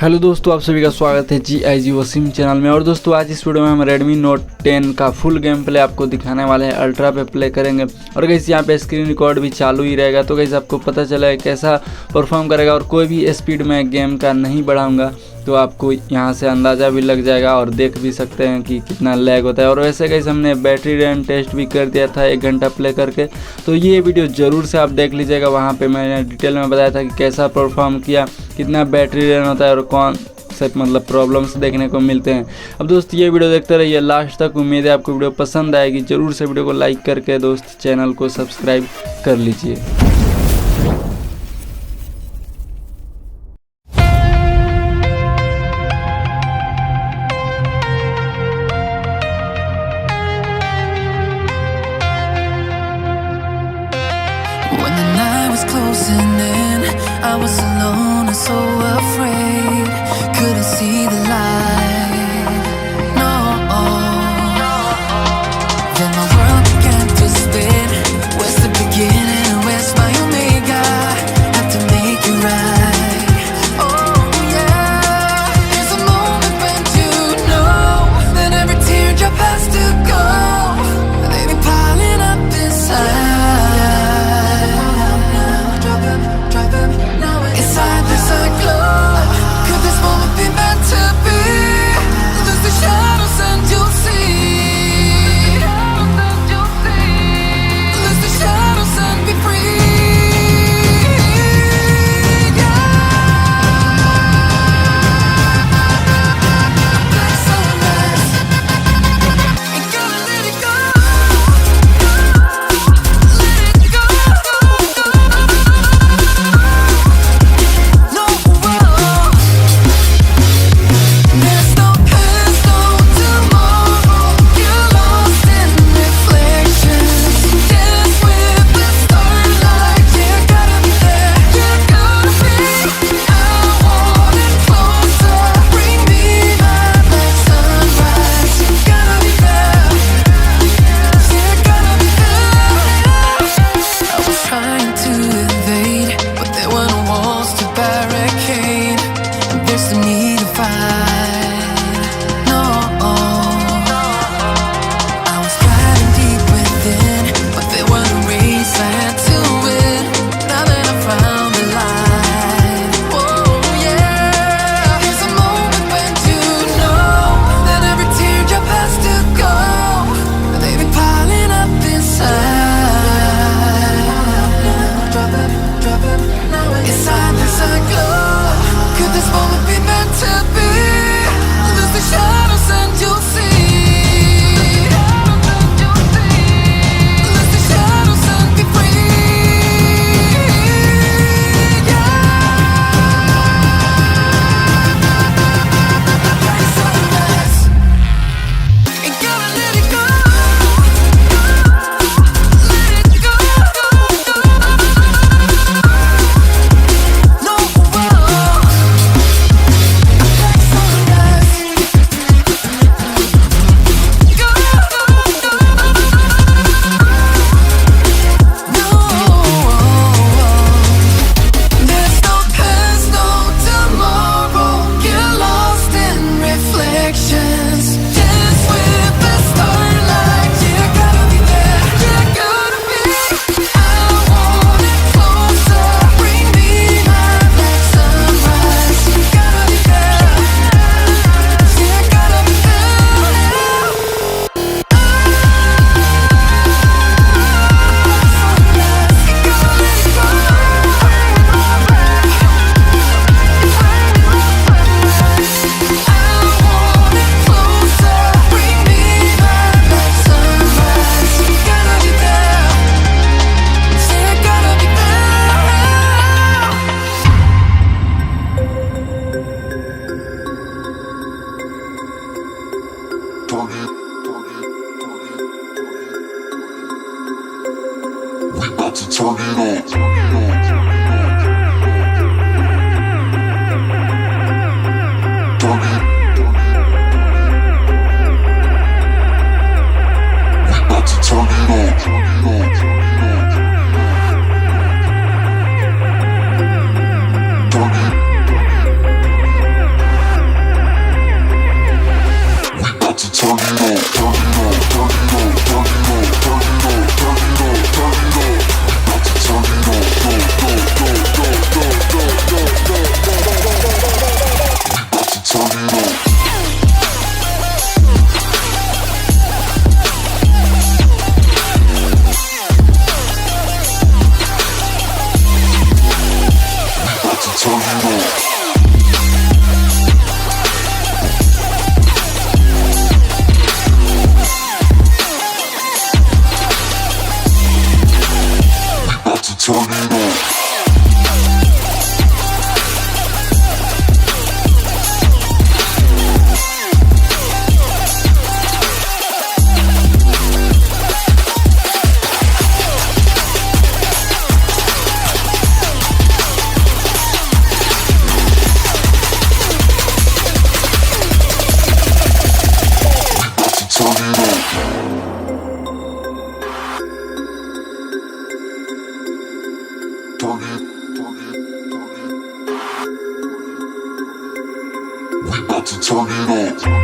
Hello दोस्तों, आप सभी का स्वागत है जी वसीम चैनल में। और दोस्तों आज इस वीडियो में हम Redmi Note 10 का फुल गेम प्ले आपको दिखाने वाले हैं। अल्ट्रा पे प्ले करेंगे और गाइस यहाँ पे स्क्रीन रिकॉर्ड भी चालू ही रहेगा, तो गाइस आपको पता चला कैसा परफॉर्म करेगा। और कोई भी स्पीड में गेम का नहीं बढ़ाऊंगा, तो आपको यहाँ से अंदाज़ा भी लग जाएगा और देख भी सकते हैं कि कितना लैग होता है। और वैसे गाइस हमने बैटरी रन टेस्ट भी कर दिया था 1 घंटा प्ले करके, तो ये वीडियो ज़रूर से आप देख लीजिएगा। वहाँ पे मैंने डिटेल में बताया था कि कैसा परफॉर्म किया, कितना बैटरी रन होता है और कौन से प्रॉब्लम्स देखने को मिलते हैं। अब दोस्त ये वीडियो देखते रहिए लास्ट तक। उम्मीद है आपको वीडियो पसंद आएगी। ज़रूर से वीडियो को लाइक करके दोस्त चैनल को सब्सक्राइब कर लीजिए। When the night was closing in, I was alone and so afraid. Couldn't see the light, no. Then my world began to spin. Where's the beginning and where's my omega? Had to make it right. Oh yeah, there's a moment when you know that every teardrop has to go. They be piling up inside. Inside this glow. to turn it on.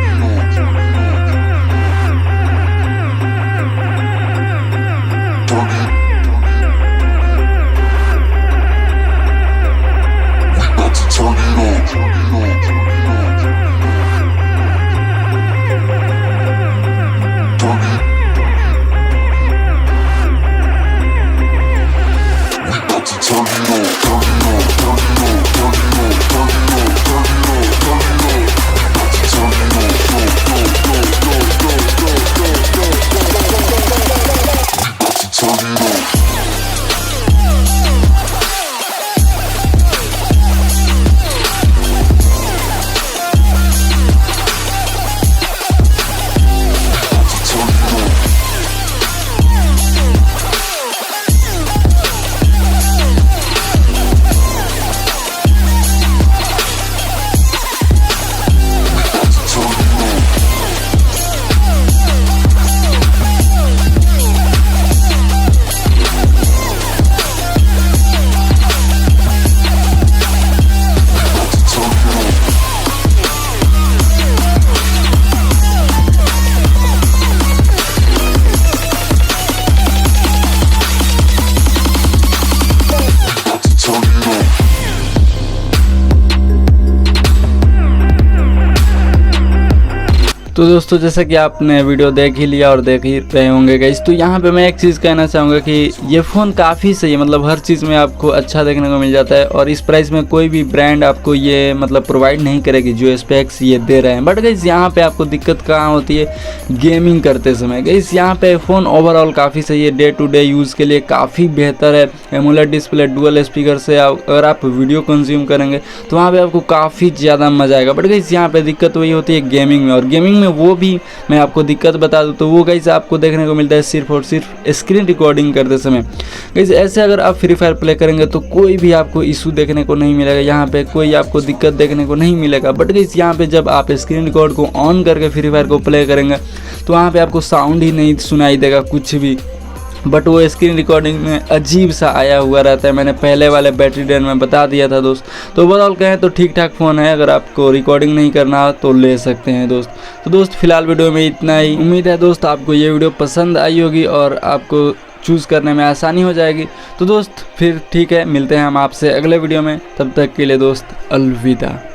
तो दोस्तों जैसा कि आपने video देख ही लिया और देख ही रहे होंगे गाइस, तो यहाँ पे मैं एक चीज़ कहना चाहूँगा कि ये फ़ोन काफ़ी सही है, मतलब हर चीज़ में आपको अच्छा देखने को मिल जाता है और इस प्राइस में कोई भी ब्रांड आपको ये मतलब प्रोवाइड नहीं करेगी जो स्पेक्स ये दे रहे हैं। बट गाइस यहाँ पे आपको दिक्कत कहाँ होती है, गेमिंग करते समय। गाइस यहाँ पे फ़ोन ओवरऑल काफ़ी सही है, डे टू डे यूज़ के लिए काफ़ी बेहतर है। एमोलेड डिस्प्ले, डुअल स्पीकर से अगर आप वीडियो कंज्यूम करेंगे तो वहाँ पर आपको काफ़ी ज़्यादा मज़ा आएगा। बट गाइस यहाँ पर दिक्कत वही होती है गेमिंग में, और गेमिंग में वो भी मैं आपको दिक्कत बता दूं तो वो गाइस आपको देखने को मिलता है सिर्फ और सिर्फ स्क्रीन रिकॉर्डिंग करते समय। गाइस ऐसे अगर आप फ्री फायर प्ले करेंगे तो कोई भी आपको इशू देखने को नहीं मिलेगा, यहाँ पे कोई आपको दिक्कत देखने को नहीं मिलेगा। बट गाइस यहाँ पे जब आप स्क्रीन रिकॉर्ड को ऑन करके फ्री फायर को प्ले करेंगे तो वहाँ पे आपको साउंड ही नहीं सुनाई देगा कुछ भी, बट वो स्क्रीन रिकॉर्डिंग में अजीब सा आया हुआ रहता है। मैंने पहले वाले बैटरी ड्रेन में बता दिया था दोस्त। तो ओवरऑल कहें तो ठीक ठाक फ़ोन है, अगर आपको रिकॉर्डिंग नहीं करना तो ले सकते हैं दोस्त। तो दोस्त फिलहाल वीडियो में इतना ही। उम्मीद है दोस्त आपको ये वीडियो पसंद आई होगी और आपको चूज़ करने में आसानी हो जाएगी। तो दोस्त फिर ठीक है, मिलते हैं हम आपसे अगले वीडियो में, तब तक के लिए दोस्त अलविदा।